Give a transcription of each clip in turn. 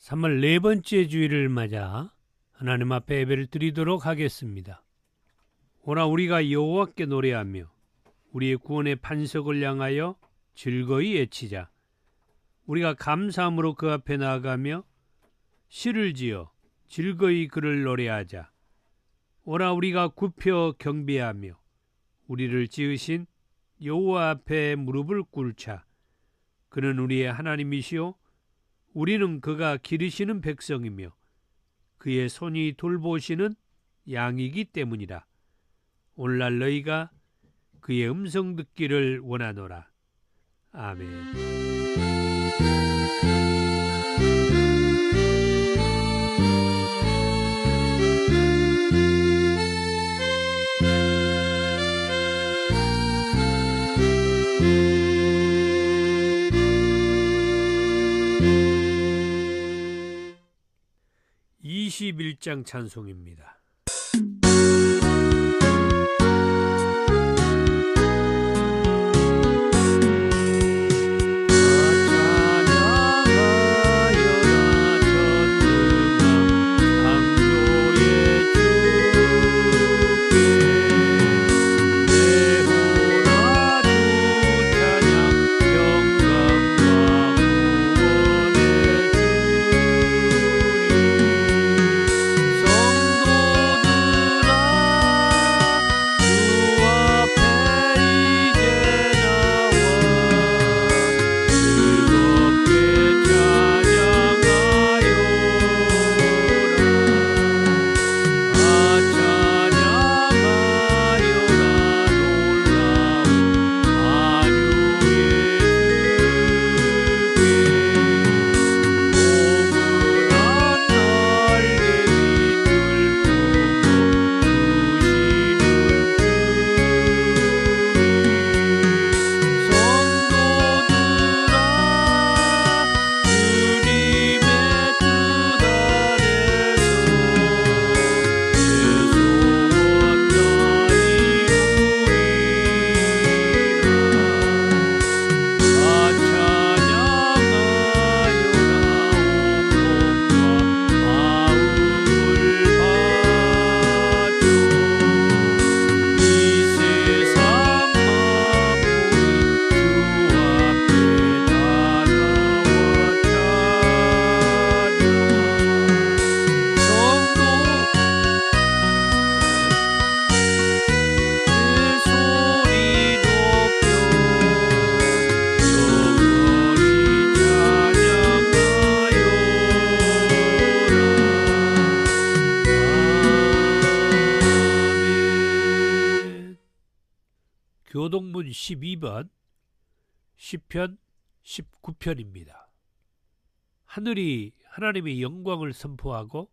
3월 네 번째 주일을 맞아 하나님 앞에 예배를 드리도록 하겠습니다. 오라 우리가 여호와께 노래하며 우리의 구원의 반석을 향하여 즐거이 외치자. 우리가 감사함으로 그 앞에 나아가며 시를 지어 즐거이 그를 노래하자. 오라 우리가 굽혀 경배하며 우리를 지으신 여호와 앞에 무릎을 꿇자. 그는 우리의 하나님이시요 우리는 그가 기르시는 백성이며 그의 손이 돌보시는 양이기 때문이라. 오늘날 너희가 그의 음성 듣기를 원하노라. 아멘. 21장 찬송입니다. 교동문 12번 시편 19편입니다. 하늘이 하나님의 영광을 선포하고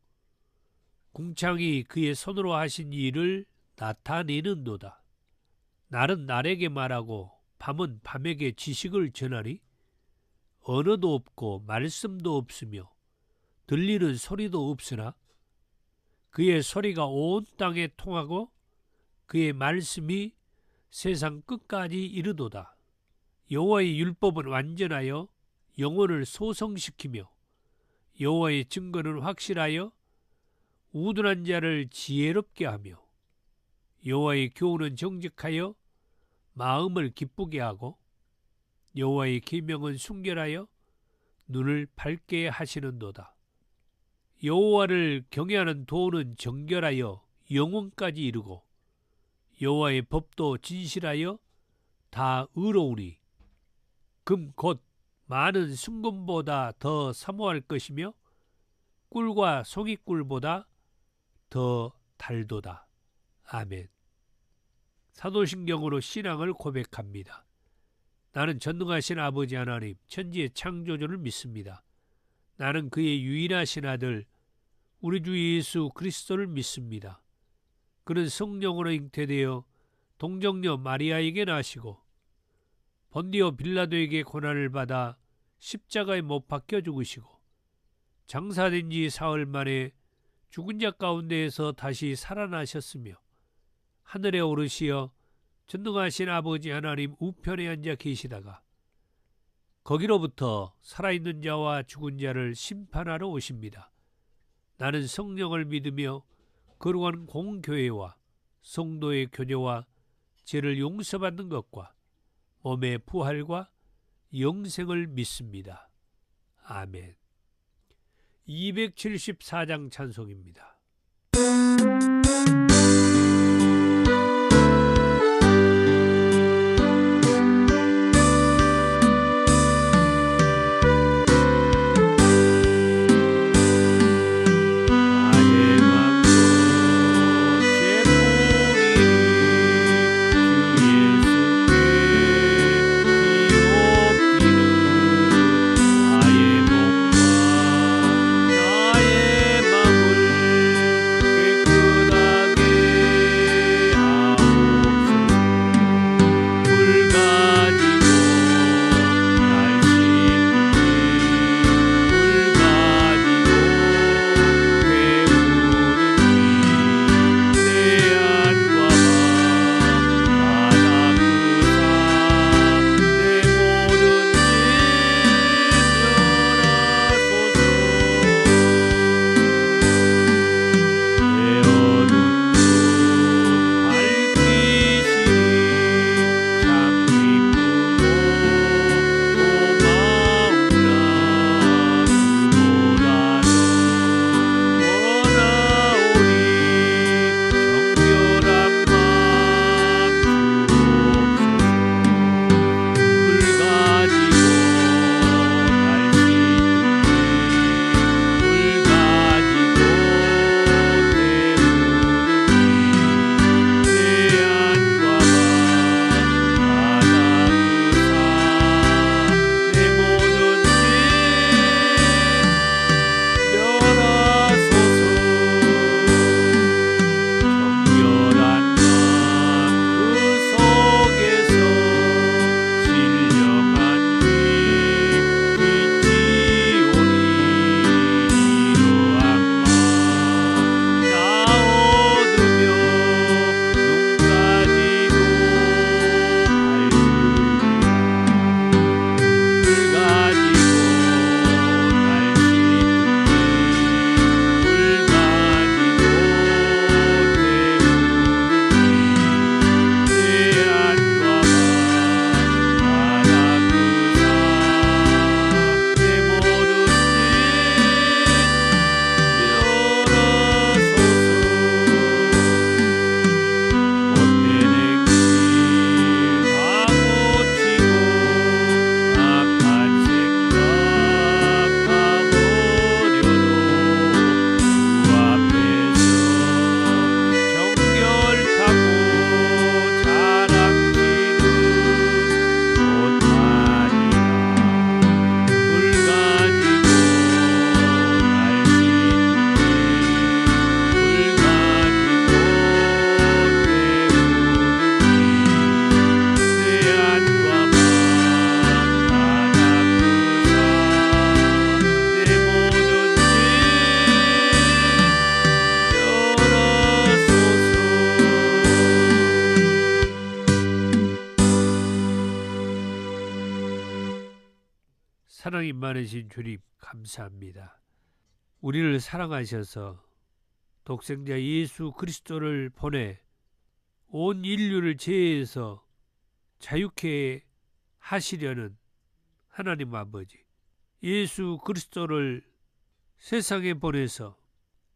궁창이 그의 손으로 하신 일을 나타내는도다. 날은 날에게 말하고 밤은 밤에게 지식을 전하리. 언어도 없고 말씀도 없으며 들리는 소리도 없으나 그의 소리가 온 땅에 통하고 그의 말씀이 세상 끝까지 이르도다. 여호와의 율법은 완전하여 영혼을 소성시키며 여호와의 증거는 확실하여 우둔한 자를 지혜롭게 하며 여호와의 교훈은 정직하여 마음을 기쁘게 하고 여호와의 계명은 순결하여 눈을 밝게 하시는도다. 여호와를 경외하는 도는 정결하여 영혼까지 이르고 여호와의 법도 진실하여 다 의로우니 금 곧 많은 순금보다 더 사모할 것이며 꿀과 송이꿀보다 더 달도다. 아멘. 사도신경으로 신앙을 고백합니다. 나는 전능하신 아버지 하나님 천지의 창조주를 믿습니다. 나는 그의 유일하신 아들 우리 주 예수 그리스도를 믿습니다. 그는 성령으로 잉태되어 동정녀 마리아에게 나시고 본디오 빌라도에게 고난을 받아 십자가에 못 박혀 죽으시고 장사된 지 사흘 만에 죽은 자 가운데에서 다시 살아나셨으며 하늘에 오르시어 전능하신 아버지 하나님 우편에 앉아 계시다가 거기로부터 살아있는 자와 죽은 자를 심판하러 오십니다. 나는 성령을 믿으며 거룩한 공교회와 성도의 교제와 죄를 용서받는 것과 몸의 부활과 영생을 믿습니다. 아멘. 274장 찬송입니다. 사랑이 많으신 주님 감사합니다. 우리를 사랑하셔서 독생자 예수 그리스도를 보내 온 인류를 죄에서 자유케 하시려는 하나님 아버지, 예수 그리스도를 세상에 보내서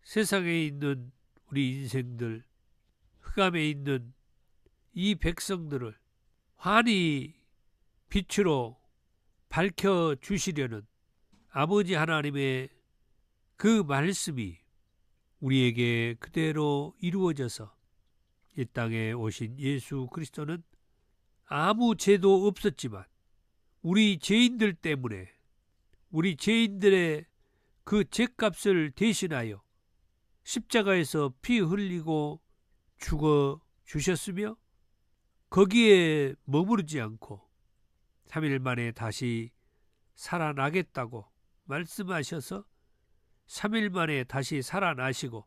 세상에 있는 우리 인생들, 흑암에 있는 이 백성들을 환히 빛으로 밝혀주시려는 아버지 하나님의 그 말씀이 우리에게 그대로 이루어져서 이 땅에 오신 예수 그리스도는 아무 죄도 없었지만 우리 죄인들 때문에 우리 죄인들의 그 죄값을 대신하여 십자가에서 피 흘리고 죽어 주셨으며 거기에 머무르지 않고 3일 만에 다시 살아나겠다고 말씀하셔서 3일 만에 다시 살아나시고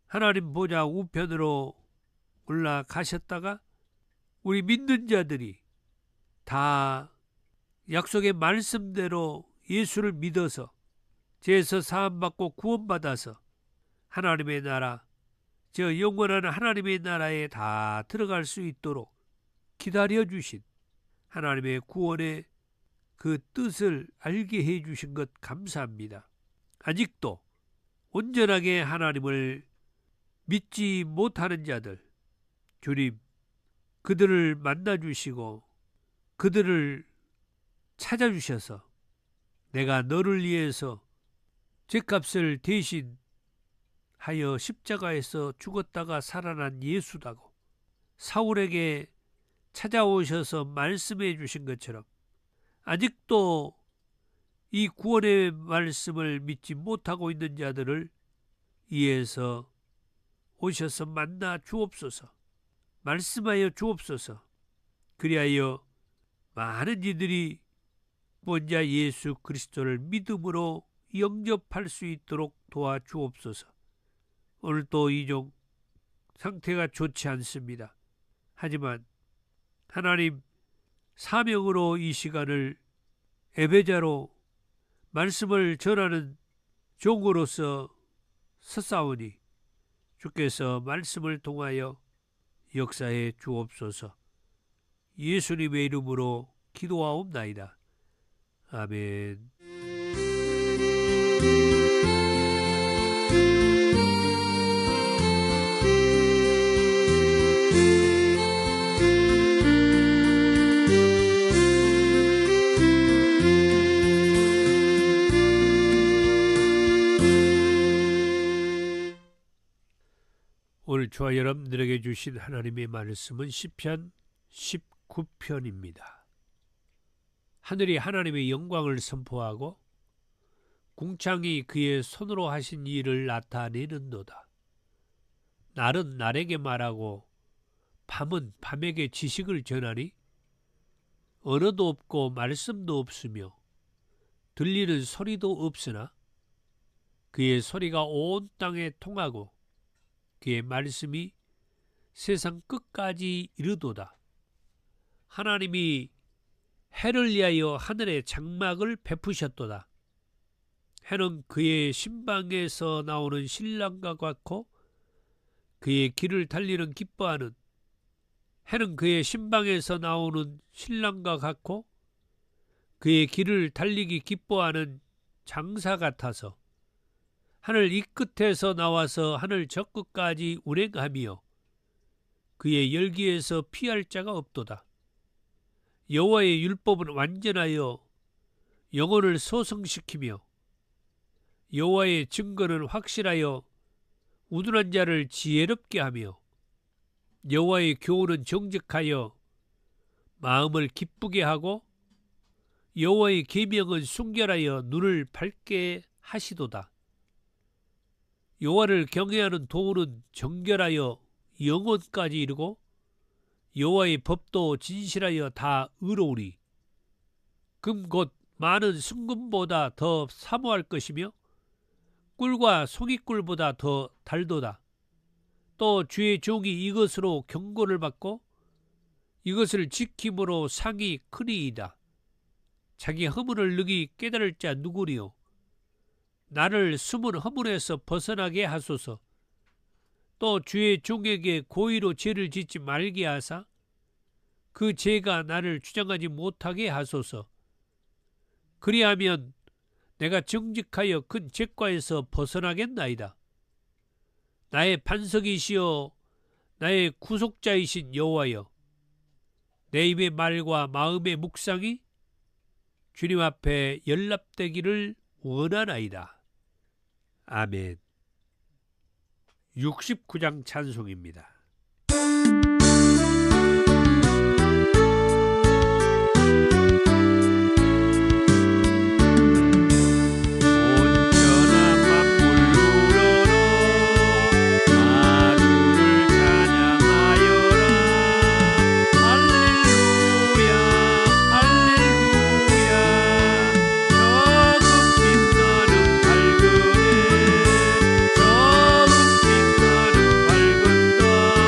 하나님 보좌 우편으로 올라가셨다가 우리 믿는 자들이 다 약속의 말씀대로 예수를 믿어서 죄에서 사함받고 구원받아서 하나님의 나라, 저 영원한 하나님의 나라에 다 들어갈 수 있도록 기다려주신 하나님의 구원의 그 뜻을 알게 해주신 것 감사합니다. 아직도 온전하게 하나님을 믿지 못하는 자들, 주님, 그들을 만나주시고 그들을 찾아주셔서 내가 너를 위해서 죄값을 대신 하여 십자가에서 죽었다가 살아난 예수다고 사울에게 찾아오셔서 말씀해 주신 것처럼 아직도 이 구원의 말씀을 믿지 못하고 있는 자들을 위해서 오셔서 만나 주옵소서. 말씀하여 주옵소서. 그리하여 많은 이들이 구원자 예수 그리스도를 믿음으로 영접할 수 있도록 도와주옵소서. 오늘도 이종 상태가 좋지 않습니다. 하지만 하나님 사명으로 이 시간을 예배자로 말씀을 전하는 종으로서 서싸우니 주께서 말씀을 통하여 역사해 주옵소서. 예수님의 이름으로 기도하옵나이다. 아멘. 오늘 저와 여러분들에게 주신 하나님의 말씀은 시편 19편입니다. 하늘이 하나님의 영광을 선포하고 궁창이 그의 손으로 하신 일을 나타내는도다. 날은 날에게 말하고 밤은 밤에게 지식을 전하니 언어도 없고 말씀도 없으며 들리는 소리도 없으나 그의 소리가 온 땅에 통하고 그의 말씀이 세상 끝까지 이르도다. 하나님이 해를 위하여 하늘에 장막을 베푸셨도다. 해는 그의 신방에서 나오는 신랑과 같고 그의 길을 달리는 기뻐하는 해는 그의 신방에서 나오는 신랑과 같고 그의 길을 달리기 기뻐하는 장사 같아서 하늘 이 끝에서 나와서 하늘 저 끝까지 운행하며 그의 열기에서 피할 자가 없도다. 여호와의 율법은 완전하여 영혼을 소성시키며 여호와의 증거는 확실하여 우둔한 자를 지혜롭게 하며 여호와의 교훈은 정직하여 마음을 기쁘게 하고 여호와의 계명은 순결하여 눈을 밝게 하시도다. 여호와를 경외하는 도는 정결하여 영혼까지 이르고 여호와의 법도 진실하여 다 의로우니 금 곧 많은 순금보다 더 사모할 것이며 꿀과 송이꿀보다 더 달도다. 또 주의 종이 이것으로 경고를 받고 이것을 지킴으로 상이 크니이다. 자기 허물을 능히 깨달을 자 누구리요. 나를 숨은 허물에서 벗어나게 하소서. 또 주의 종에게 고의로 죄를 짓지 말게 하사 그 죄가 나를 주장하지 못하게 하소서. 그리하면 내가 정직하여 큰 죄과에서 벗어나겠나이다. 나의 반석이시여 나의 구속자이신 여호와여, 내 입의 말과 마음의 묵상이 주님 앞에 연락되기를 원하나이다. 아멘. 69장 찬송입니다. 저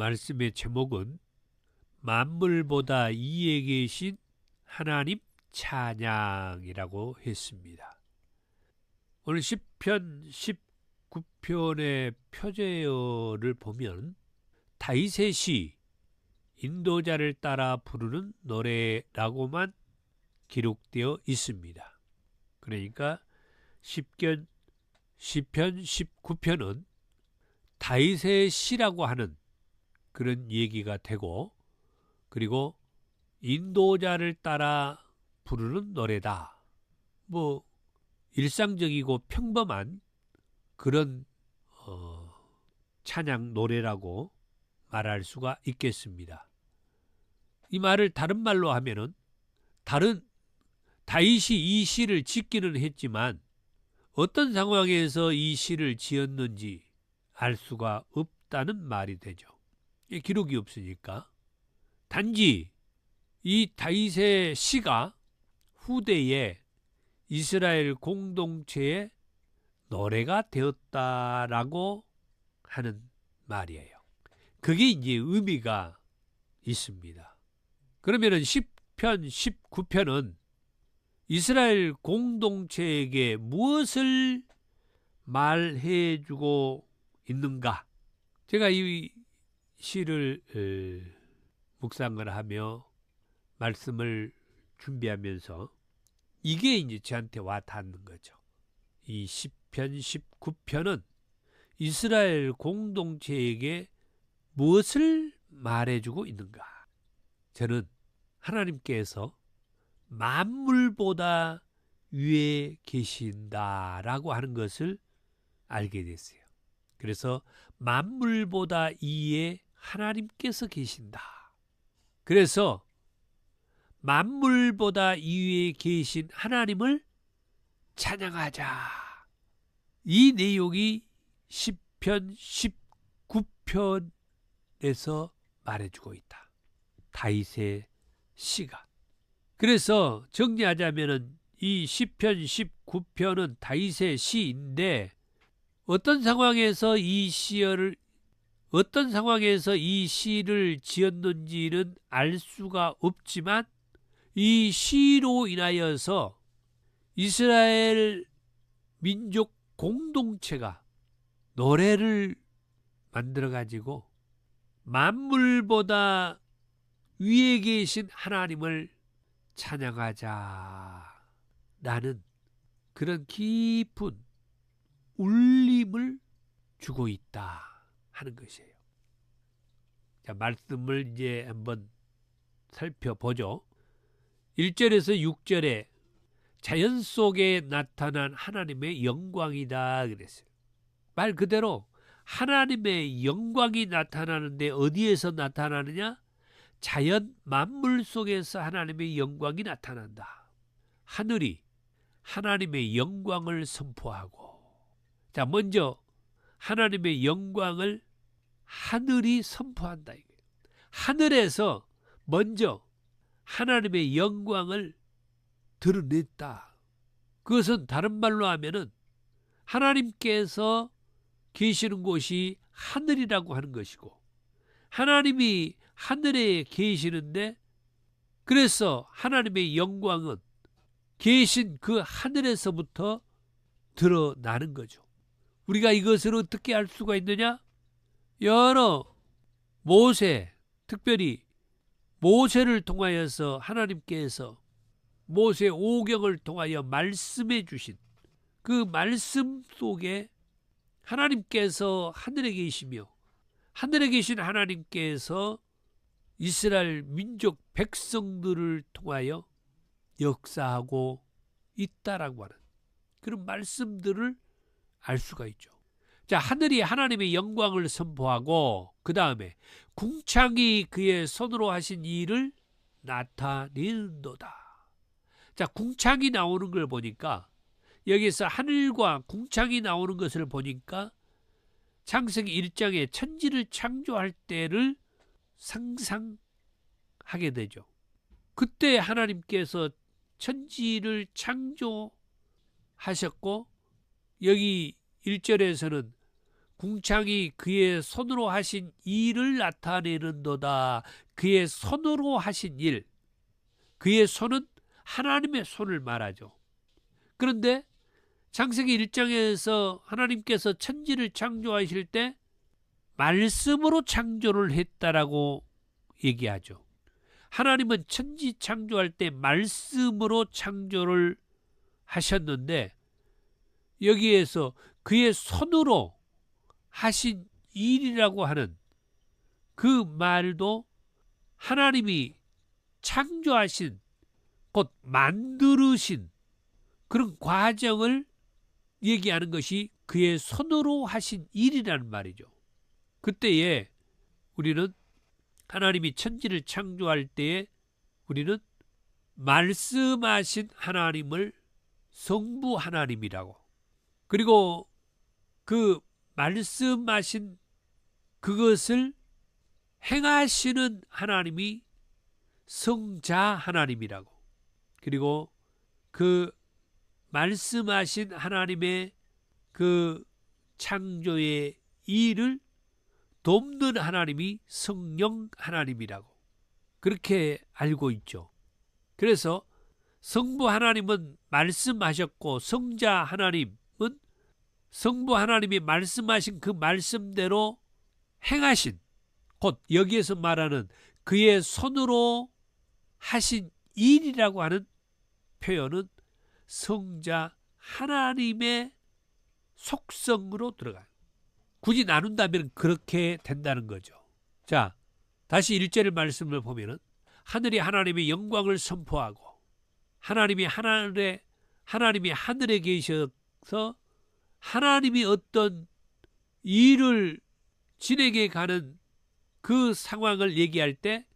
말씀의 제목은 만물보다 위에 계신 하나님 찬양이라고 했습니다. 오늘 시편 19편의 표제어를 보면 다윗의 시, 인도자를 따라 부르는 노래라고만 기록되어 있습니다. 그러니까 시편 19편은 다윗의 시라고 하는 그런 얘기가 되고, 그리고 인도자를 따라 부르는 노래다. 일상적이고 평범한 그런 찬양 노래라고 말할 수가 있겠습니다. 이 말을 다른 말로 하면은 다윗이 이 시를 짓기는 했지만 어떤 상황에서 이 시를 지었는지 알 수가 없다는 말이 되죠. 기록이 없으니까. 단지 이 다윗의 시가 후대에 이스라엘 공동체의 노래가 되었다라고 하는 말이에요. 그게 이제 의미가 있습니다. 그러면은 시편 19편은 이스라엘 공동체에게 무엇을 말해주고 있는가? 제가 이 시를 묵상을 하며 말씀을 준비하면서 이게 이제 저한테 와 닿는 거죠. 이 시편 19편은 이스라엘 공동체에게 무엇을 말해주고 있는가? 저는 하나님께서 만물보다 위에 계신다라고 하는 것을 알게 됐어요. 그래서 만물보다 위에 하나님께서 계신다. 그래서 만물보다 위에 계신 하나님을 찬양하자. 이 내용이 시편 19편에서 말해주고 있다. 다윗의 시가. 그래서 정리하자면은 이 시편 19편은 다윗의 시인데 어떤 상황에서 이 시를 지었는지는 알 수가 없지만 이 시로 인하여서 이스라엘 민족 공동체가 노래를 만들어가지고 만물보다 위에 계신 하나님을 찬양하자 라는 그런 깊은 울림을 주고 있다 하는 것이에요. 자, 말씀을 이제 한번 살펴보죠. 1절에서 6절에 자연 속에 나타난 하나님의 영광이다 그랬어요. 말 그대로 하나님의 영광이 나타나는데 어디에서 나타나느냐? 자연 만물 속에서 하나님의 영광이 나타난다. 하늘이 하나님의 영광을 선포하고, 자, 먼저 하나님의 영광을 하늘이 선포한다. 하늘에서 먼저 하나님의 영광을 드러냈다. 그것은 다른 말로 하면은 하나님께서 계시는 곳이 하늘이라고 하는 것이고, 하나님이 하늘에 계시는데, 그래서 하나님의 영광은 계신 그 하늘에서부터 드러나는 거죠. 우리가 이것을 어떻게 알 수가 있느냐? 여러 모세, 특별히 모세를 통하여서 하나님께서 모세 오경을 통하여 말씀해 주신 그 말씀 속에 하나님께서 하늘에 계시며 하늘에 계신 하나님께서 이스라엘 민족 백성들을 통하여 역사하고 있다라고 하는 그런 말씀들을 알 수가 있죠. 자, 하늘이 하나님의 영광을 선포하고 그 다음에 궁창이 그의 손으로 하신 일을 나타내는도다. 자, 궁창이 나오는 걸 보니까, 여기서 하늘과 궁창이 나오는 것을 보니까 창세기 1장에 천지를 창조할 때를 상상하게 되죠. 그때 하나님께서 천지를 창조하셨고, 여기 1절에서는 궁창이 그의 손으로 하신 일을 나타내는도다. 그의 손으로 하신 일. 그의 손은 하나님의 손을 말하죠. 그런데 창세기 1장에서 하나님께서 천지를 창조하실 때 말씀으로 창조를 했다라고 얘기하죠. 하나님은 천지 창조할 때 말씀으로 창조를 하셨는데 여기에서 그의 손으로 하신 일이라고 하는 그 말도 하나님이 창조하신, 곧 만드신 그런 과정을 얘기하는 것이 그의 손으로 하신 일이라는 말이죠. 그때에 우리는 하나님이 천지를 창조할 때에 우리는 말씀하신 하나님을 성부 하나님이라고, 그리고 그 말씀하신 그것을 행하시는 하나님이 성자 하나님이라고, 그리고 그 말씀하신 하나님의 그 창조의 일을 돕는 하나님이 성령 하나님이라고 그렇게 알고 있죠. 그래서 성부 하나님은 말씀하셨고 성자 하나님은 성부 하나님이 말씀하신 그 말씀대로 행하신, 곧 여기에서 말하는 그의 손으로 하신 일이라고 하는 표현은 성자 하나님의 속성으로 들어가요. 굳이 나눈다면 그렇게 된다는 거죠. 자, 다시 1절 말씀을 보면은 하늘이 하나님의 영광을 선포하고 하나님이 하늘에 계셔서 하나님이 어떤 일을 진행해 가는 그 상황을 얘기할 때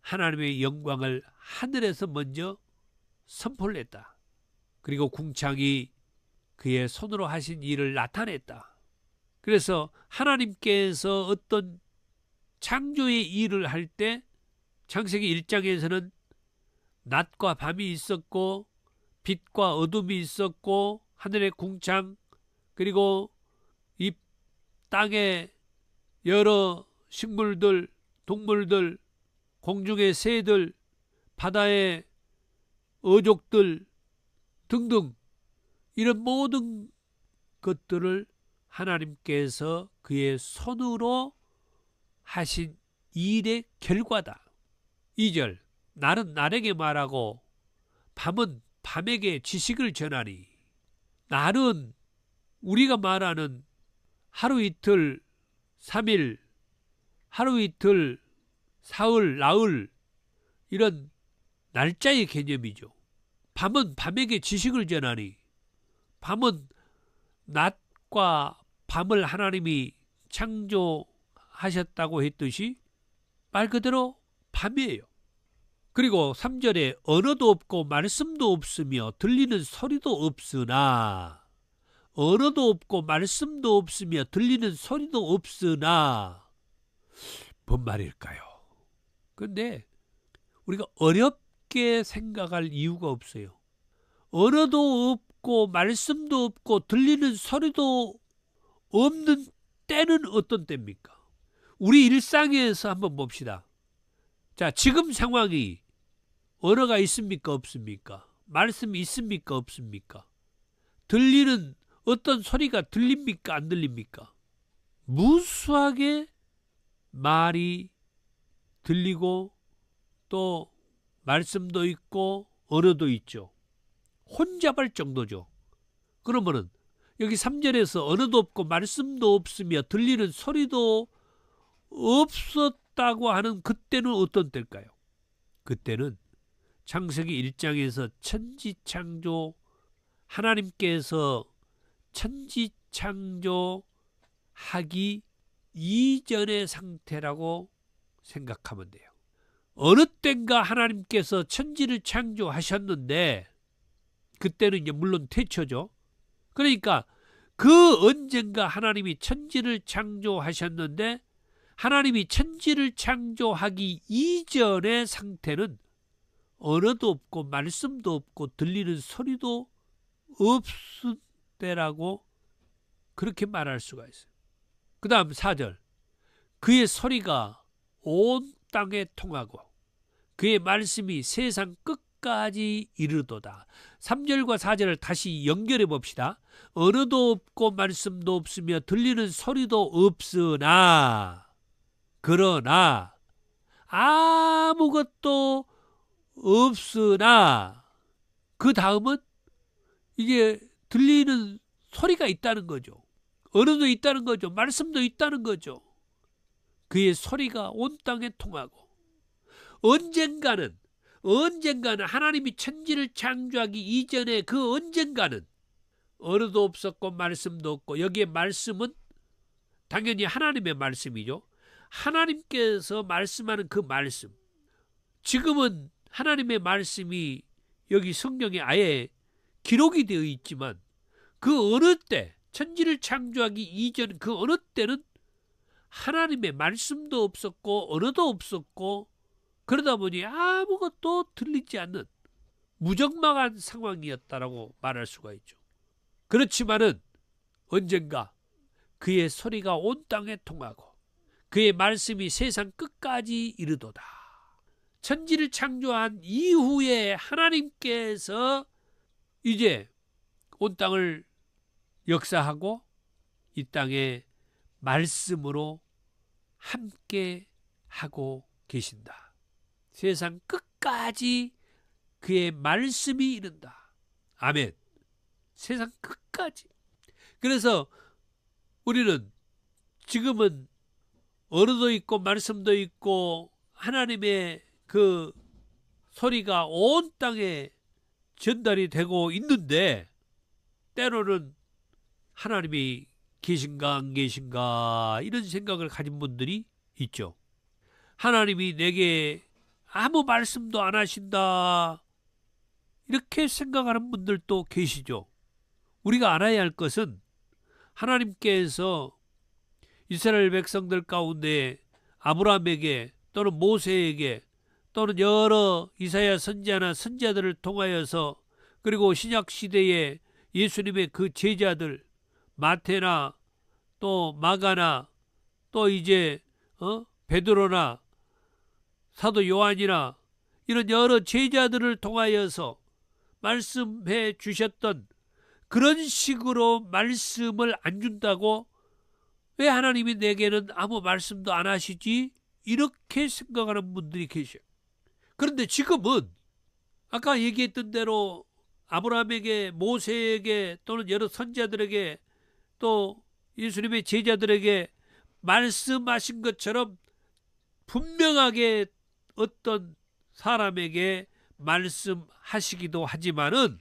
하나님의 영광을 하늘에서 먼저 선포를 했다. 그리고 궁창이 그의 손으로 하신 일을 나타냈다. 그래서 하나님께서 어떤 창조의 일을 할 때 창세기 1장에서는 낮과 밤이 있었고 빛과 어둠이 있었고 하늘의 궁창, 그리고 이 땅의 여러 식물들, 동물들, 공중의 새들, 바다의 어족들 등등 이런 모든 것들을 하나님께서 그의 손으로 하신 일의 결과다. 2절, 날은 날에게 말하고 밤은 밤에게 지식을 전하니. 날은 우리가 말하는 하루 이틀, 3일, 하루 이틀, 사흘, 나흘 이런 날짜의 개념이죠. 밤은 밤에게 지식을 전하니. 밤은 낮과 밤을 하나님이 창조하셨다고 했듯이 말 그대로 밤이에요. 그리고 3절에 언어도 없고 말씀도 없으며 들리는 소리도 없으나, 언어도 없고 말씀도 없으며 들리는 소리도 없으나 뭔 말일까요? 그런데 우리가 어렵게 생각할 이유가 없어요. 언어도 없고 말씀도 없고 들리는 소리도 없는 때는 어떤 때입니까? 우리 일상에서 한번 봅시다. 자, 지금 상황이 언어가 있습니까? 없습니까? 말씀이 있습니까? 없습니까? 들리는 어떤 소리가 들립니까? 안 들립니까? 무수하게 말이 들리고 또 말씀도 있고 언어도 있죠. 혼잡할 정도죠. 그러면은 여기 3절에서 언어도 없고 말씀도 없으며 들리는 소리도 없었다고 하는 그때는 어떤 때일까요? 그때는 창세기 1장에서 천지창조, 하나님께서 천지창조하기 이전의 상태라고 생각하면 돼요. 어느 때인가 하나님께서 천지를 창조하셨는데 그때는 이제 물론 태초죠. 그러니까 그 언젠가 하나님이 천지를 창조하셨는데 하나님이 천지를 창조하기 이전의 상태는 언어도 없고 말씀도 없고 들리는 소리도 없을 때라고 그렇게 말할 수가 있어요. 그 다음 4절. 그의 소리가 온 땅에 통하고 그의 말씀이 세상 끝까지 이르도다. 3절과 4절을 다시 연결해 봅시다. 언어도 없고 말씀도 없으며 들리는 소리도 없으나 그러나 아무것도 없으나 그 다음은 이게 들리는 소리가 있다는 거죠. 언어도 있다는 거죠. 말씀도 있다는 거죠. 그의 소리가 온 땅에 통하고 언젠가는 하나님이 천지를 창조하기 이전에 그 언젠가는 언어도 없었고 말씀도 없고 여기에 말씀은 당연히 하나님의 말씀이죠. 하나님께서 말씀하는 그 말씀. 지금은 하나님의 말씀이 여기 성경에 아예 기록이 되어 있지만 그 어느 때 천지를 창조하기 이전 그 어느 때는 하나님의 말씀도 없었고 언어도 없었고 그러다 보니 아무것도 들리지 않는 무적막한 상황이었다라고 말할 수가 있죠. 그렇지만은 언젠가 그의 소리가 온 땅에 통하고 그의 말씀이 세상 끝까지 이르도다. 천지를 창조한 이후에 하나님께서 이제 온 땅을 역사하고 이 땅에 말씀으로 함께 하고 계신다. 세상 끝까지 그의 말씀이 이른다. 아멘. 세상 끝까지. 그래서 우리는 지금은 언어도 있고 말씀도 있고 하나님의 그 소리가 온 땅에 전달이 되고 있는데 때로는 하나님이 계신가 안 계신가 이런 생각을 가진 분들이 있죠. 하나님이 내게 아무 말씀도 안 하신다 이렇게 생각하는 분들도 계시죠. 우리가 알아야 할 것은 하나님께서 이스라엘 백성들 가운데 아브라함에게 또는 모세에게 또는 여러 이사야 선지자나 선지자들을 통하여서 그리고 신약시대에 예수님의 그 제자들 마태나 또 마가나 또 이제 베드로나 사도 요한이나 이런 여러 제자들을 통하여서 말씀해 주셨던 그런 식으로 말씀을 안 준다고 왜 하나님이 내게는 아무 말씀도 안 하시지? 이렇게 생각하는 분들이 계셔요. 그런데 지금은 아까 얘기했던 대로 아브라함에게 모세에게 또는 여러 선지자들에게 또 예수님의 제자들에게 말씀하신 것처럼 분명하게 어떤 사람에게 말씀하시기도 하지만은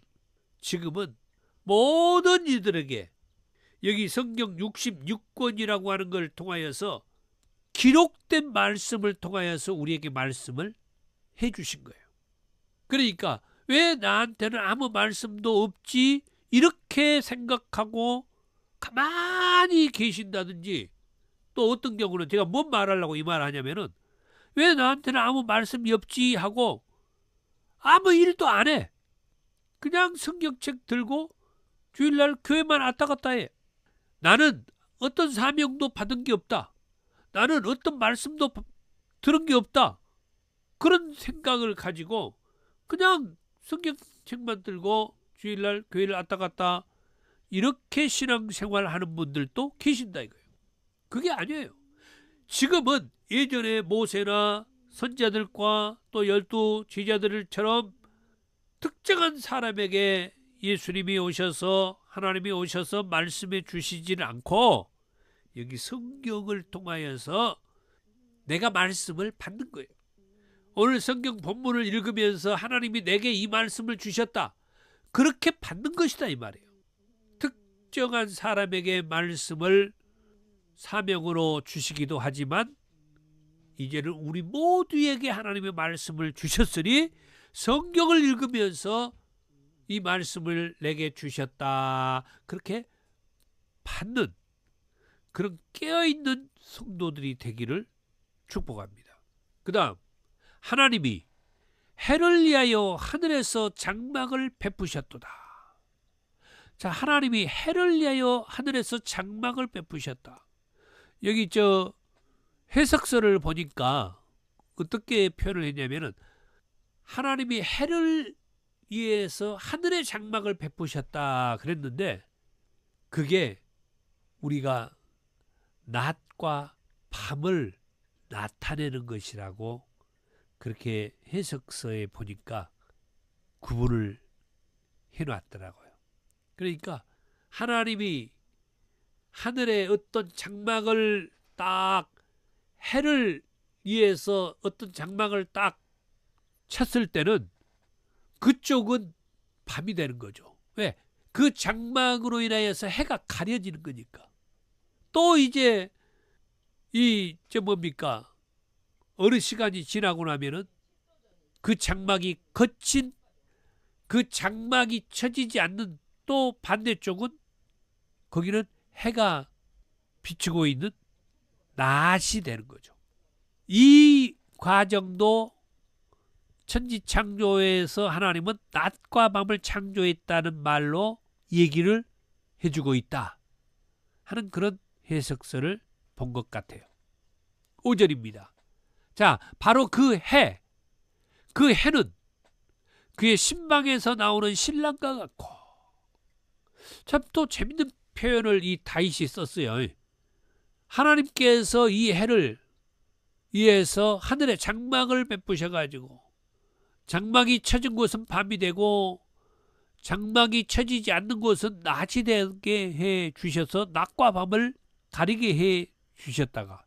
지금은 모든 이들에게 여기 성경 66권이라고 하는 걸 통하여서 기록된 말씀을 통하여서 우리에게 말씀을 해주신 거예요. 그러니까 왜 나한테는 아무 말씀도 없지 이렇게 생각하고 가만히 계신다든지 또 어떤 경우는 제가 뭔 말하려고 이 말 하냐면은 왜 나한테는 아무 말씀이 없지 하고 아무 일도 안 해. 그냥 성경책 들고 주일날 교회만 왔다 갔다 해. 나는 어떤 사명도 받은 게 없다. 나는 어떤 말씀도 들은 게 없다. 그런 생각을 가지고 그냥 성경책만 들고 주일날 교회를 왔다 갔다 이렇게 신앙생활하는 분들도 계신다 이거예요. 그게 아니에요. 지금은 예전에 모세나 선지자들과 또 12 제자들처럼 특정한 사람에게 예수님이 오셔서 하나님이 오셔서 말씀해 주시지는 않고 여기 성경을 통하여서 내가 말씀을 받는 거예요. 오늘 성경 본문을 읽으면서 하나님이 내게 이 말씀을 주셨다. 그렇게 받는 것이다 이 말이에요. 특정한 사람에게 말씀을 사명으로 주시기도 하지만 이제는 우리 모두에게 하나님의 말씀을 주셨으니 성경을 읽으면서 이 말씀을 내게 주셨다. 그렇게 받는 그런 깨어있는 성도들이 되기를 축복합니다. 그 다음 하나님이 해를 위하여 하늘에서 장막을 베푸셨도다. 자, 하나님이 해를 위하여 하늘에서 장막을 베푸셨다. 여기 해석서를 보니까 어떻게 표현을 했냐면은 하나님이 해를 위해서 하늘의 장막을 베푸셨다 그랬는데 그게 우리가 낮과 밤을 나타내는 것이라고 그렇게 해석서에 보니까 구분을 해놨더라고요. 그러니까 하나님이 하늘에 어떤 장막을 딱 해를 위해서 어떤 장막을 딱 쳤을 때는 그쪽은 밤이 되는 거죠. 왜? 그 장막으로 인하여서 해가 가려지는 거니까. 또 이제 뭡니까? 어느 시간이 지나고 나면은 그 장막이 거친 그 장막이 쳐지지 않는 또 반대쪽은 거기는 해가 비추고 있는 낮이 되는 거죠. 이 과정도 천지창조에서 하나님은 낮과 밤을 창조했다는 말로 얘기를 해주고 있다 하는 그런 해석서를 본 것 같아요. 5절입니다. 자, 바로 그 해는 그의 신방에서 나오는 신랑과 같고, 참 또 재밌는 표현을 이 다윗이 썼어요. 하나님께서 이 해를 위해서 하늘에 장막을 베푸셔가지고 장막이 쳐진 곳은 밤이 되고 장막이 쳐지지 않는 곳은 낮이 되게 해 주셔서 낮과 밤을 가리게 해 주셨다가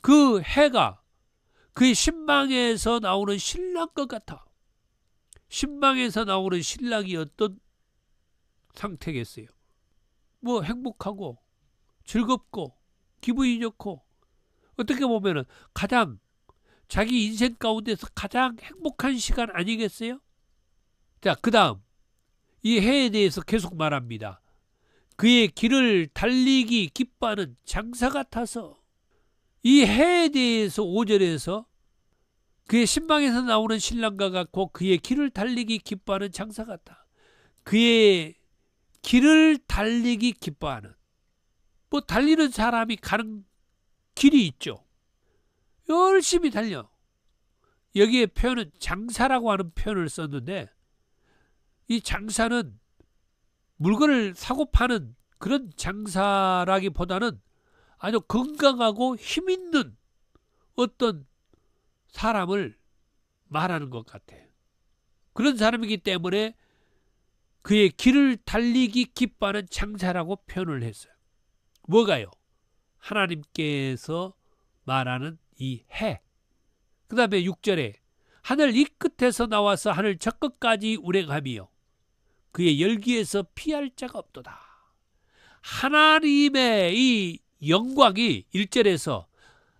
그 해가 그의 신방에서 나오는 신랑과 같아. 신방에서 나오는 신랑이 어떤 상태겠어요? 뭐 행복하고 즐겁고 기분이 좋고 어떻게 보면은 가장 자기 인생 가운데서 가장 행복한 시간 아니겠어요? 자, 그 다음 이 해에 대해서 계속 말합니다. 그의 길을 달리기 기뻐하는 장사 같아서. 이 해에 대해서 5절에서 그의 신방에서 나오는 신랑과 같고 그의 길을 달리기 기뻐하는 장사 같다. 그의 길을 달리기 기뻐하는, 뭐 달리는 사람이 가는 길이 있죠. 열심히 달려. 여기에 표현은 장사라고 하는 표현을 썼는데 이 장사는 물건을 사고 파는 그런 장사라기보다는 아주 건강하고 힘있는 어떤 사람을 말하는 것 같아요. 그런 사람이기 때문에 그의 길을 달리기 기뻐하는 장사라고 표현을 했어요. 뭐가요? 하나님께서 말하는 이 해. 그 다음에 6절에 하늘 이 끝에서 나와서 하늘 저 끝까지 운행하며 그의 열기에서 피할 자가 없도다. 하나님의 이 영광이 1절에서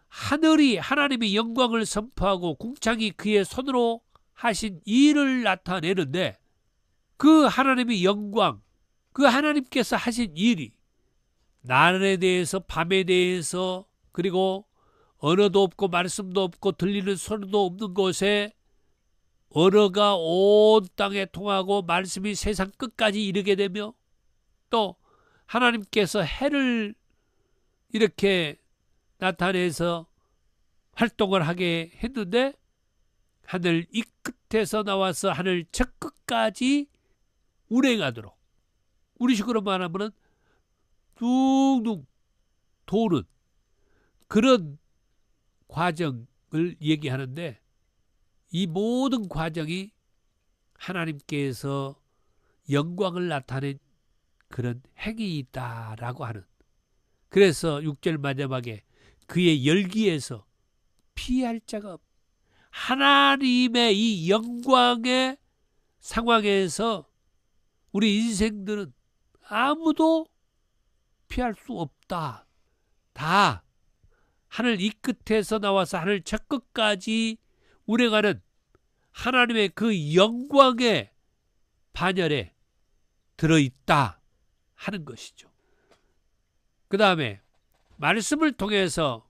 하늘이 하나님의 영광을 선포하고 궁창이 그의 손으로 하신 일을 나타내는데 그 하나님의 영광, 그 하나님께서 하신 일이 날에 대해서 밤에 대해서 그리고 언어도 없고 말씀도 없고 들리는 소리도 없는 곳에 언어가 온 땅에 통하고 말씀이 세상 끝까지 이르게 되며 또 하나님께서 해를 이렇게 나타내서 활동을 하게 했는데 하늘 이 끝에서 나와서 하늘 저 끝까지 운행하도록, 우리식으로 말하면 둥둥 도는 그런 과정을 얘기하는데 이 모든 과정이 하나님께서 영광을 나타낸 그런 행위이다라고 하는, 그래서 6절 마지막에 그의 열기에서 피할 자가 없. 하나님의 이 영광의 상황에서 우리 인생들은 아무도 피할 수 없다. 다 하늘 이 끝에서 나와서 하늘 저 끝까지 운행하는 하나님의 그 영광의 반열에 들어있다 하는 것이죠. 그 다음에 말씀을 통해서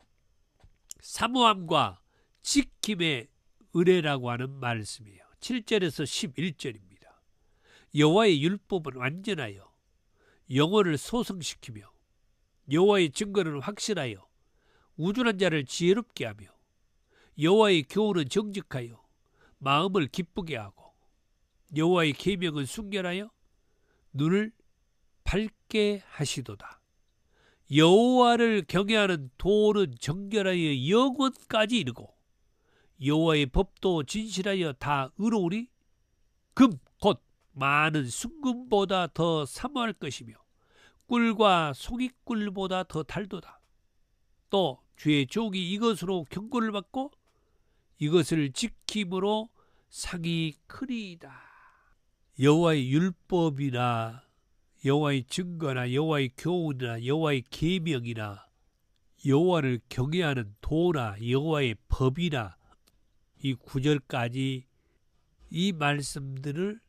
사모함과 지킴의 은혜라고 하는 말씀이에요. 7절에서 11절입니다. 여호와의 율법은 완전하여 영혼을 소성시키며 여호와의 증거는 확실하여 우둔한 자를 지혜롭게 하며 여호와의 교훈은 정직하여 마음을 기쁘게 하고 여호와의 계명은 순결하여 눈을 밝게 하시도다. 여호와를 경외하는 도는 정결하여 영원까지 이르고 여호와의 법도 진실하여 다 의로우니 금 곧 많은 순금보다 더 사모할 것이며 꿀과 송이꿀보다 더 달도다. 또 주의 종이 이것으로 경고를 받고 이것을 지킴으로 상이 크리이다. 여호와의 율법이나 여호와의 증거나 여호와의 교훈이나 여호와의 계명이나 여호와를 경외하는 도나 여호와의 법이나 이 9절까지 이 말씀들을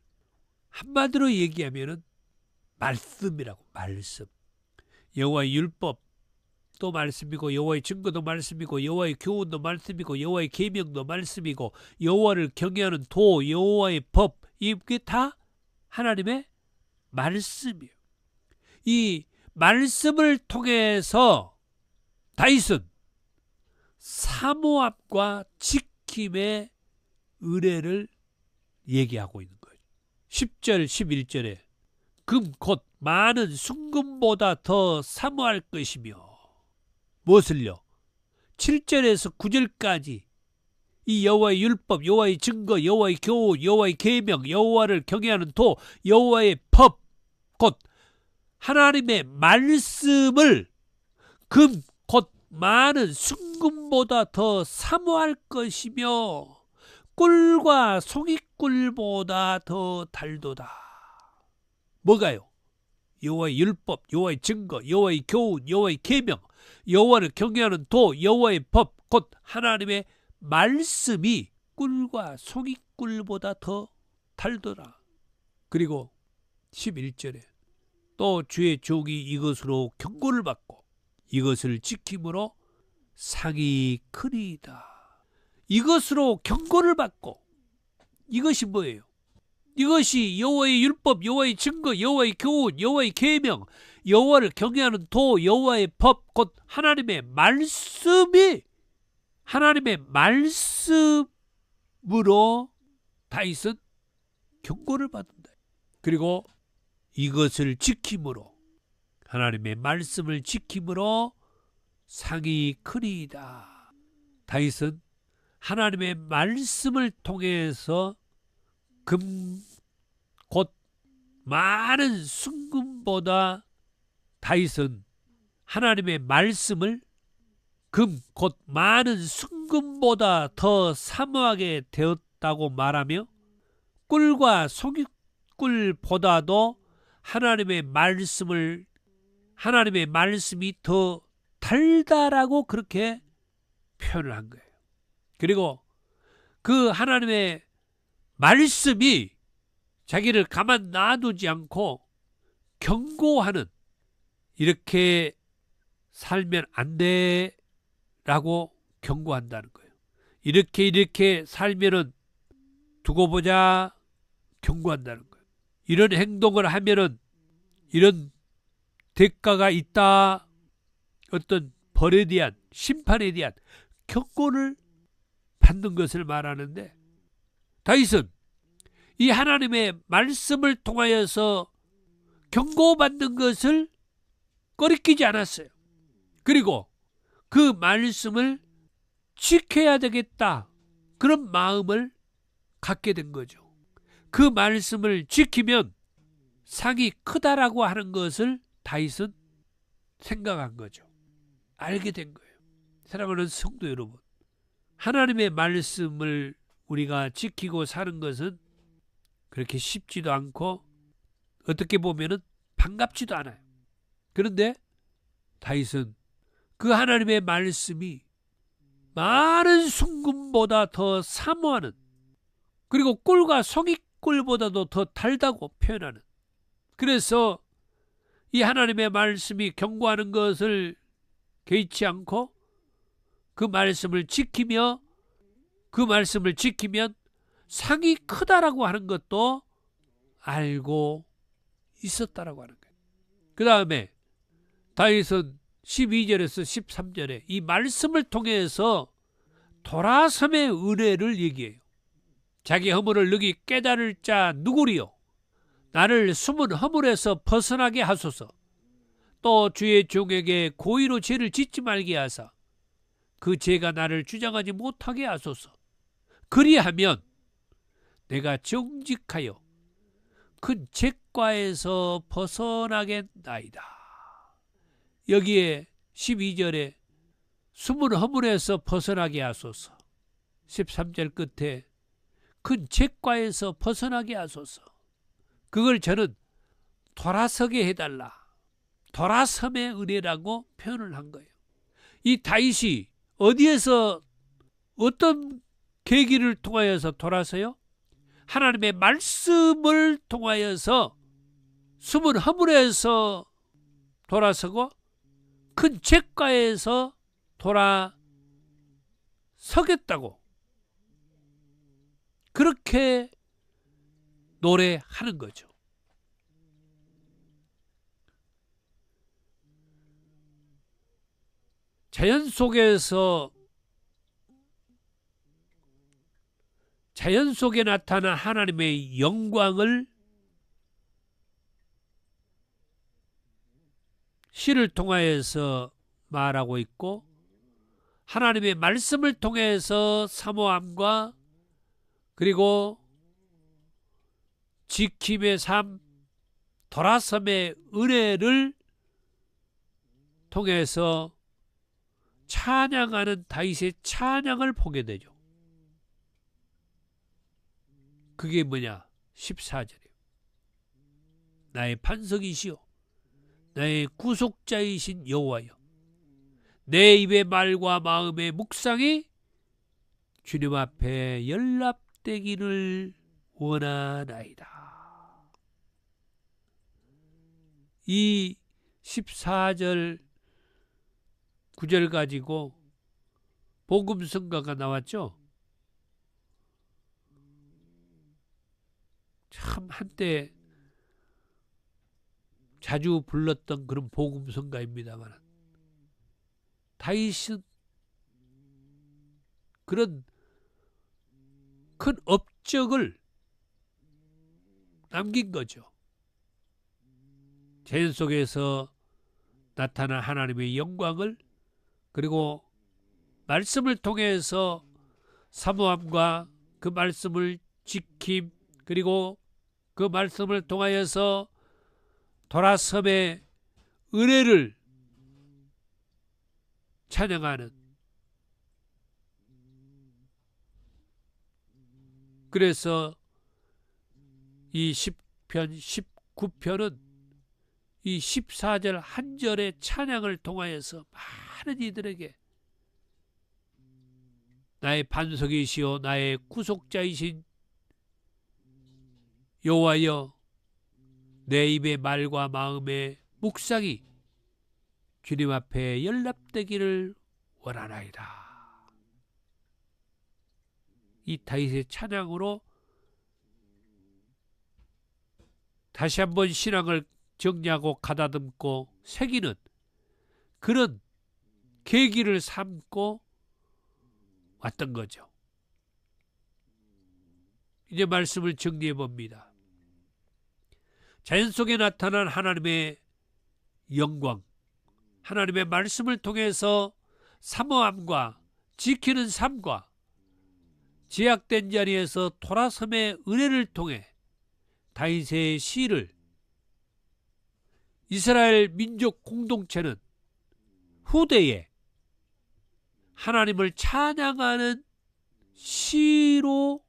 한마디로 얘기하면은 말씀이라고. 말씀. 여호와의 율법도 말씀이고 여호와의 증거도 말씀이고 여호와의 교훈도 말씀이고 여호와의 계명도 말씀이고 여호와를 경외하는 도, 여호와의 법, 이게 다 하나님의 말씀이에요. 이 말씀을 통해서 다윗은 사모함과 지킴의 의뢰를 얘기하고 있는 거예요. 10절 11절에 금 곧 많은 순금보다 더 사모할 것이며 무엇을요? 7절에서 9절까지 이 여호와의 율법, 여호와의 증거, 여호와의 교훈, 여호와의 계명, 여호와를 경외하는 도, 여호와의 법, 곧 하나님의 말씀을 금 곧 많은 순금보다 더 사모할 것이며 꿀과 송이꿀보다 더 달도다. 뭐가요? 여호와의 율법, 여호와의 증거, 여호와의 교훈, 여호와의 계명, 여호와를 경외하는 도, 여호와의 법, 곧 하나님의 말씀이 꿀과 송이꿀보다 더 달더라. 그리고 11절에 또 주의 종이 이것으로 경고를 받고 이것을 지킴으로 상이 크리이다. 이것으로 경고를 받고, 이것이 뭐예요? 이것이 여호와의 율법, 여호와의 증거, 여호와의 교훈, 여호와의 계명, 여호와를 경외하는 도, 여호와의 법, 곧 하나님의 말씀이 하나님의 말씀으로 다윗은 경고를 받는다. 그리고 이것을 지킴으로, 하나님의 말씀을 지킴으로 상이 크리이다. 다윗은 하나님의 말씀을 통해서 금 곧 많은 순금보다 다윗은 하나님의 말씀을 금 곧 많은 순금보다 더 사모하게 되었다고 말하며 꿀과 송이꿀보다도 하나님의 말씀이 더 달다라고 그렇게 표현을 한 거예요. 그리고 그 하나님의 말씀이 자기를 가만 놔두지 않고 경고하는, 이렇게 살면 안 돼라고 경고한다는 거예요. 이렇게 살면은 두고 보자 경고한다는 거예요. 이런 행동을 하면은 이런 대가가 있다. 어떤 벌에 대한, 심판에 대한 경고를 받는 것을 말하는데, 다윗은 이 하나님의 말씀을 통하여서 경고받는 것을 꺼리끼지 않았어요. 그리고 그 말씀을 지켜야 되겠다, 그런 마음을 갖게 된 거죠. 그 말씀을 지키면 상이 크다라고 하는 것을 다윗은 생각한 거죠. 알게 된 거예요. 사랑하는 성도 여러분, 하나님의 말씀을 우리가 지키고 사는 것은 그렇게 쉽지도 않고 어떻게 보면은 반갑지도 않아요. 그런데 다윗은 그 하나님의 말씀이 많은 순금보다 더 사모하는, 그리고 꿀과 송이꿀보다도 더 달다고 표현하는, 그래서 이 하나님의 말씀이 경고하는 것을 개의치 않고 그 말씀을 지키며, 그 말씀을 지키면 상이 크다라고 하는 것도 알고 있었다라고 하는 거예요. 그 다음에 다윗은 12절에서 13절에 이 말씀을 통해서 돌아섬의 은혜를 얘기해요. 자기 허물을 능히 깨달을 자 누구리요? 나를 숨은 허물에서 벗어나게 하소서. 또 주의 종에게 고의로 죄를 짓지 말게 하사 그 죄가 나를 주장하지 못하게 하소서. 그리하면 내가 정직하여 큰 죄과에서 벗어나겠나이다. 여기에 12절에 숨은 허물에서 벗어나게 하소서. 13절 끝에 큰 죄과에서 벗어나게 하소서. 그걸 저는 돌아서게 해달라. 돌아섬의 은혜라고 표현을 한 거예요. 이 다윗이 어디에서 어떤 계기를 통하여서 돌아서요? 하나님의 말씀을 통하여서 숨은 허물에서 돌아서고 큰 죄가에서 돌아서겠다고 그렇게 노래하는 거죠. 자연 속에 나타난 하나님의 영광을 시를 통하여서 말하고 있고, 하나님의 말씀을 통해서 사모함과 그리고 지킴의 삶, 돌아섬의 은혜를 통해서 찬양하는 다윗의 찬양을 보게 되죠. 그게 뭐냐? 14절이에요. 나의 반석이시오 나의 구속자이신 여호와여, 내 입의 말과 마음의 묵상이 주님 앞에 연락되기를 원하나이다. 이 14절 9절 가지고 복음성가가 나왔죠. 참 한때 자주 불렀던 그런 복음성가입니다만, 다윗은 그런 큰 업적을 남긴 거죠. 자연 속에서 나타난 하나님의 영광을, 그리고 말씀을 통해서 사모함과 그 말씀을 지킴, 그리고 그 말씀을 통하여서 돌아섬의 은혜를 찬양하는, 그래서 이 10편 19편은 이 14절 한 절의 찬양을 통하여서 많은 이들에게 나의 반석이시오 나의 구속자이신 여호와여, 내 입의 말과 마음의 묵상이 주님 앞에 연락되기를 원하나이다. 이 다윗의 찬양으로 다시 한번 신앙을 정리하고 가다듬고 새기는 그런 계기를 삼고 왔던 거죠. 이제 말씀을 정리해 봅니다. 자연 속에 나타난 하나님의 영광, 하나님의 말씀을 통해서 사모함과 지키는 삶과 제약된 자리에서 돌아섬의 은혜를 통해 다윗의 시를 이스라엘 민족 공동체는 후대에 하나님을 찬양하는 시로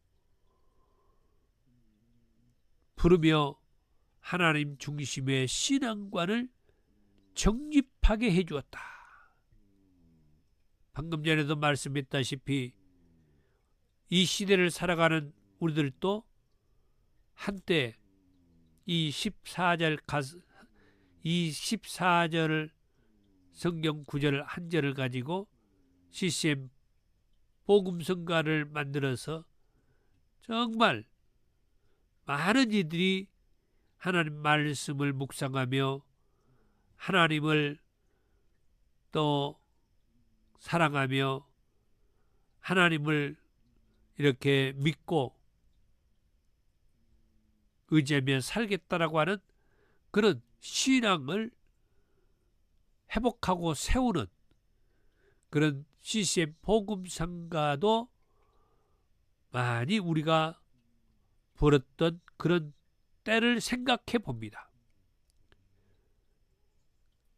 부르며 하나님 중심의 신앙관을 정립하게 해주었다. 방금 전에도 말씀했다시피 이 시대를 살아가는 우리들도 한때 이 14절 성경 구절 한 절을 가지고 CCM 복음성가를 만들어서 정말 많은 이들이 하나님 말씀을 묵상하며 하나님을 또 사랑하며 하나님을 이렇게 믿고 의지하며 살겠다라고 하는 그런 신앙을 회복하고 세우는 그런 CCM 복음성가도 많이 우리가 벌었던 그런 때를 생각해 봅니다.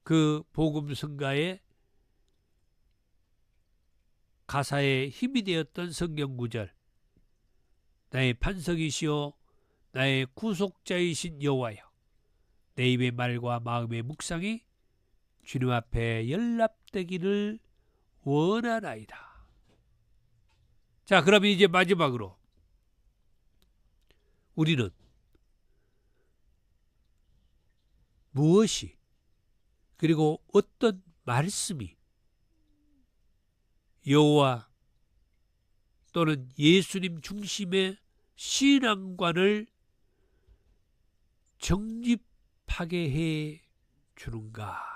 그 복음성가의 가사에 힘이 되었던 성경 구절, 나의 반석이시오 나의 구속자이신 여호와여, 내 입의 말과 마음의 묵상이 주님 앞에 연락되기를 원하나이다. 자, 그럼 이제 마지막으로 우리는 무엇이 그리고 어떤 말씀이 여호와 또는 예수님 중심의 신앙관을 정립하게 해 주는가?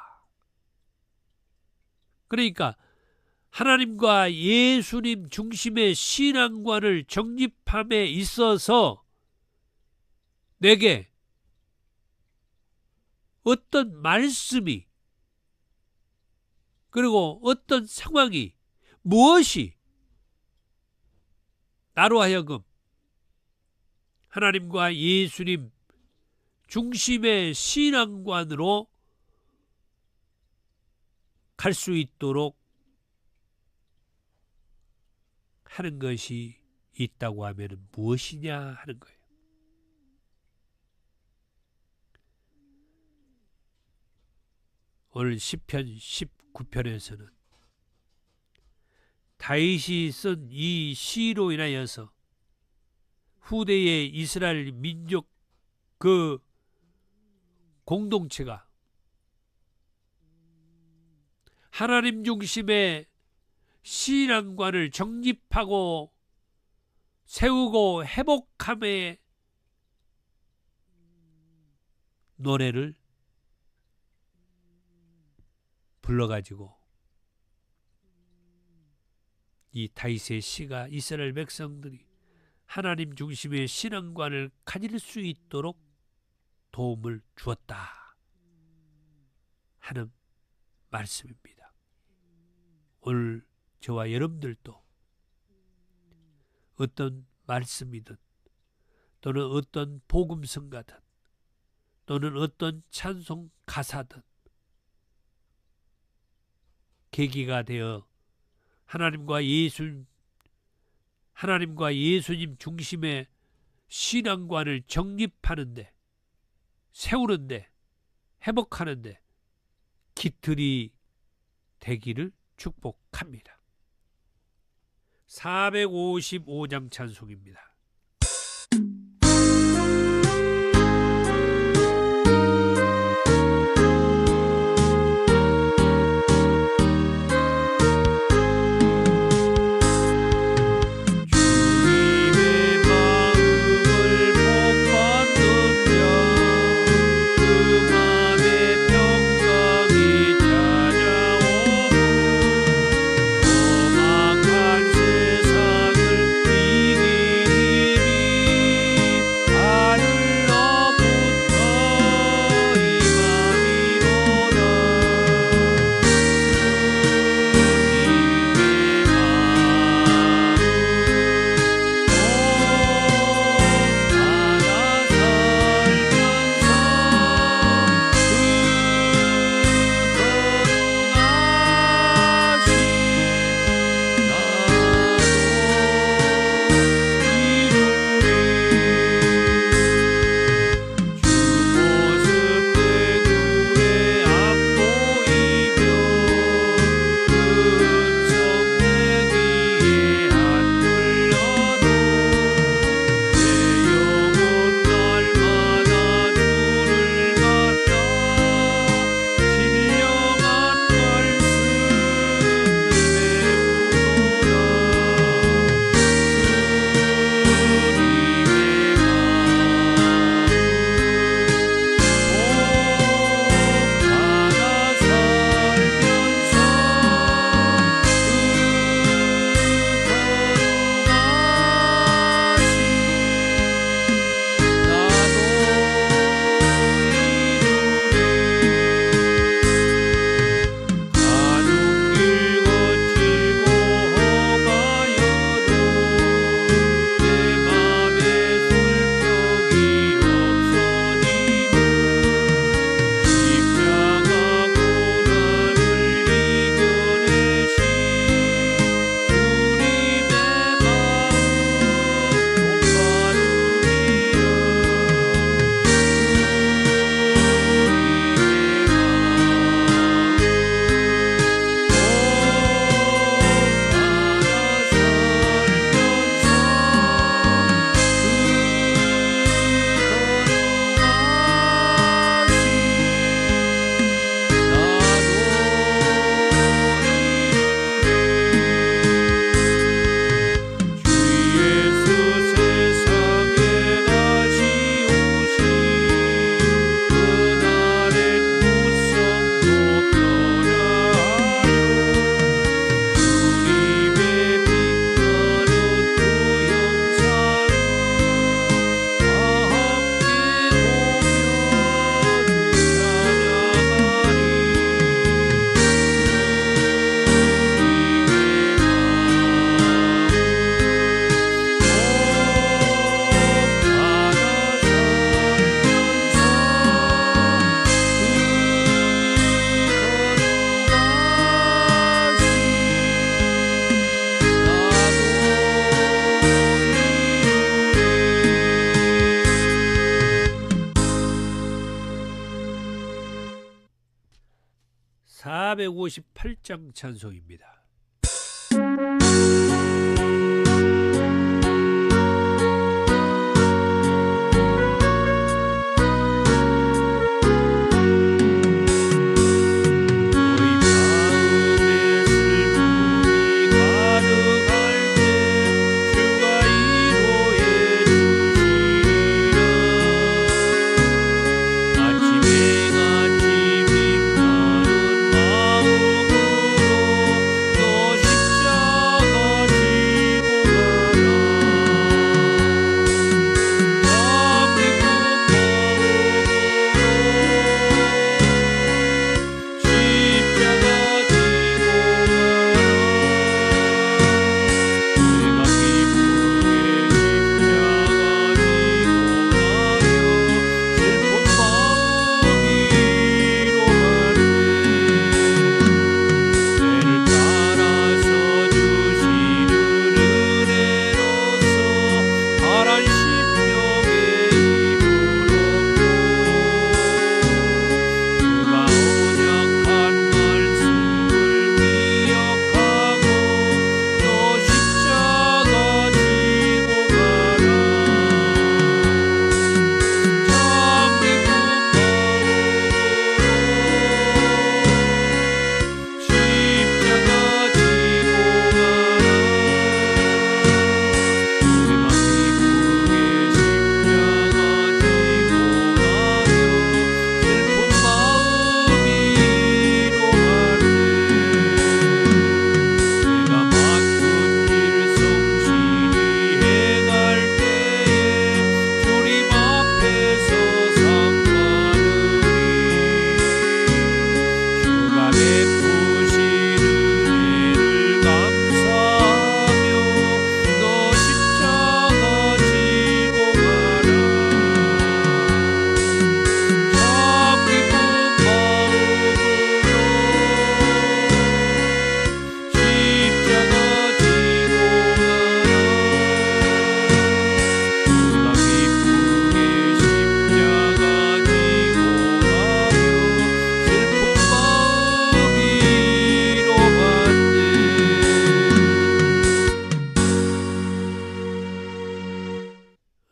그러니까 하나님과 예수님 중심의 신앙관을 정립함에 있어서 내게 어떤 말씀이 그리고 어떤 상황이 무엇이 나로 하여금 하나님과 예수님 중심의 신앙관으로 갈 수 있도록 하는 것이 있다고 하면 무엇이냐 하는 거예요. 오늘 시편 19편에서는 다윗이 쓴 이 시로 인하여서 후대의 이스라엘 민족 그 공동체가 하나님 중심의 신앙관을 정립하고 세우고 회복함의 노래를 불러가지고 이 다윗의 시가 이스라엘 백성들이 하나님 중심의 신앙관을 가질 수 있도록 도움을 주었다 하는 말씀입니다. 오늘 저와 여러분들도 어떤 말씀이든 또는 어떤 복음성가든 또는 어떤 찬송 가사든 계기가 되어 하나님과 예수님 중심의 신앙관을 정립하는데, 세우는데, 회복하는데 깃들이 되기를 축복합니다. 455장 찬송입니다. 험악한 세상을 이기리 158장 찬송입니다.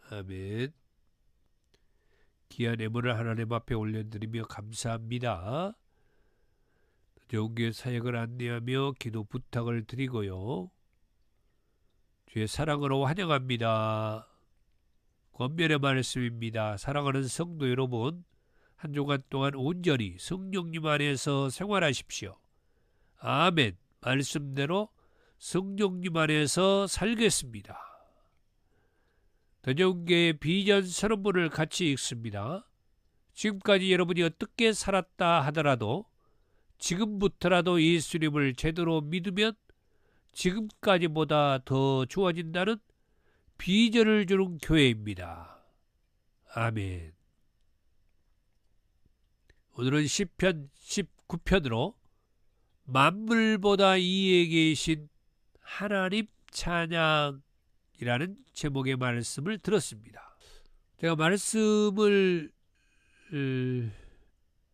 아멘. 귀한 예물을 하나님 앞에 올려드리며 감사합니다. 좋은 교회 사역을 안내하며 기도 부탁을 드리고요. 주의 사랑으로 환영합니다. 권면의 말씀입니다. 사랑하는 성도 여러분, 한 주간 동안 온전히 성령님 안에서 생활하십시오. 아멘. 말씀대로 성령님 안에서 살겠습니다. 더 좋은 교회 비전 선언문을 같이 읽습니다. 지금까지 여러분이 어떻게 살았다 하더라도 지금부터라도 예수님을 제대로 믿으면 지금까지보다 더 좋아진다는 비전을 주는 교회입니다. 아멘. 오늘은 시편 19편으로 만물보다 위에 계신 하나님 찬양이라는 제목의 말씀을 들었습니다. 제가 말씀을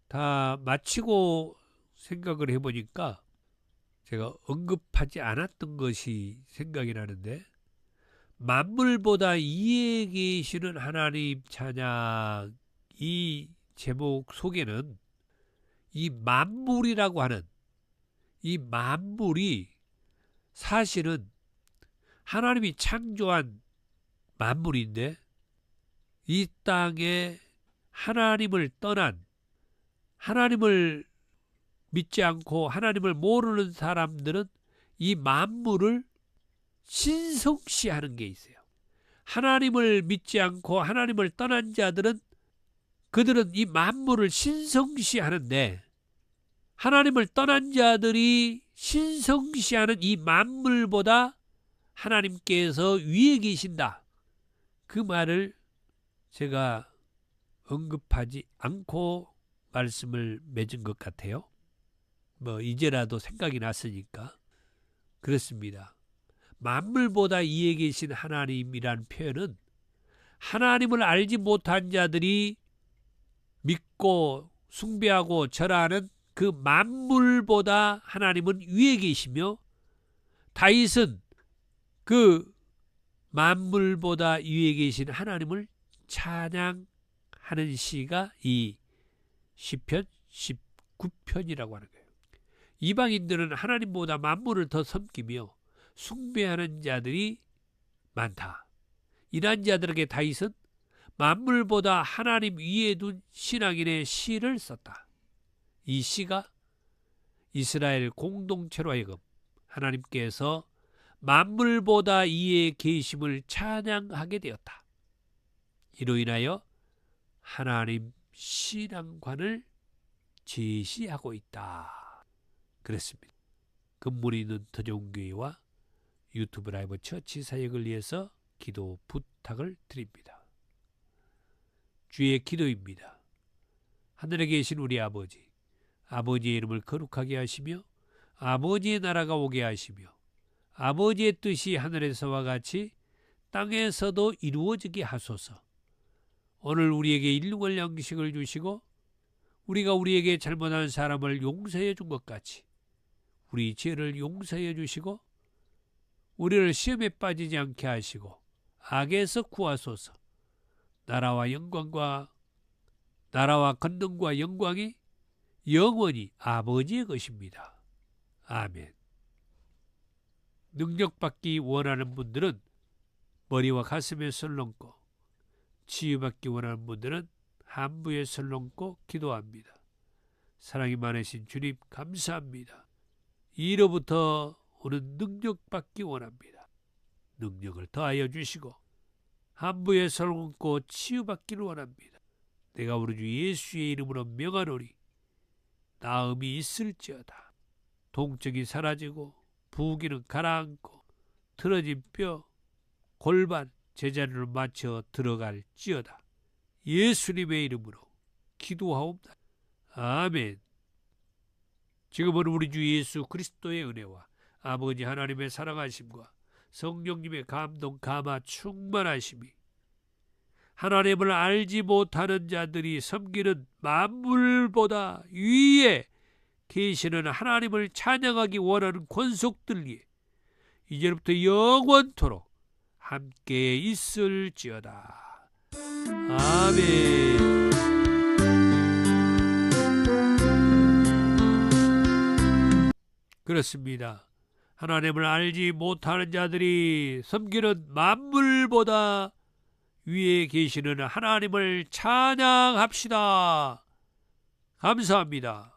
다 마치고 생각을 해보니까 제가 언급하지 않았던 것이 생각이 나는데, 만물보다 위에 계시는 하나님 찬양, 이 제목 속에는 이 만물이라고 하는 이 만물이 사실은 하나님이 창조한 만물인데, 이 땅에 하나님을 떠난, 하나님을 믿지 않고 하나님을 모르는 사람들은 이 만물을 신성시하는 게 있어요. 하나님을 믿지 않고 하나님을 떠난 자들은 그들은 이 만물을 신성시하는데, 하나님을 떠난 자들이 신성시하는 이 만물보다 하나님께서 위에 계신다. 그 말을 제가 언급하지 않고 말씀을 맺은 것 같아요. 이제라도 생각이 났으니까 그렇습니다. 만물보다 위에 계신 하나님이란 표현은 하나님을 알지 못한 자들이 믿고 숭배하고 절하는 그 만물보다 하나님은 위에 계시며 다윗은 그 만물보다 위에 계신 하나님을 찬양하는 시가 이 시편 19편이라고 하는 거예요. 이방인들은 하나님보다 만물을 더 섬기며 숭배하는 자들이 많다. 이러한 자들에게 다윗은 만물보다 하나님 위에 둔 신앙인의 시를 썼다. 이 시가 이스라엘 공동체로 하여금 하나님께서 만물보다 위에 계심을 찬양하게 되었다. 이로 인하여 하나님 신앙관을 제시하고 있다. 그랬습니다. 근무리 있는 터종교회와 유튜브 라이브 처치 사역을 위해서 기도 부탁을 드립니다. 주의 기도입니다. 하늘에 계신 우리 아버지, 아버지의 이름을 거룩하게 하시며 아버지의 나라가 오게 하시며 아버지의 뜻이 하늘에서와 같이 땅에서도 이루어지게 하소서. 오늘 우리에게 일용할 양식을 주시고 우리가 우리에게 잘못한 사람을 용서해 준 것 같이 우리 죄를 용서해 주시고 우리를 시험에 빠지지 않게 하시고 악에서 구하소서. 나라와 권능과 영광이 영원히 아버지의 것입니다. 아멘. 능력받기 원하는 분들은 머리와 가슴에 손 얹고 치유받기 원하는 분들은 한부에 손 얹고 기도합니다. 사랑이 많으신 주님 감사합니다. 이로부터 오는 능력받기 원합니다. 능력을 더하여 주시고 한부에 손 얹고 치유받기를 원합니다. 내가 우리 주 예수의 이름으로 명하노니 나음이 있을지어다. 통증이 사라지고 부기는 가라앉고 틀어진 뼈, 골반 제자리로 맞춰 들어갈지어다. 예수님의 이름으로 기도하옵나이다. 아멘. 지금은 우리 주 예수 그리스도의 은혜와 아버지 하나님의 사랑하심과 성령님의 감동 감화 충만하심이 하나님을 알지 못하는 자들이 섬기는 만물보다 위에 계시는 하나님을 찬양하기 원하는 권속들이 이제부터 영원토록 함께 있을지어다. 아멘. 그렇습니다. 하나님을 알지 못하는 자들이 섬기는 만물보다 위에 계시는 하나님을 찬양합시다. 감사합니다.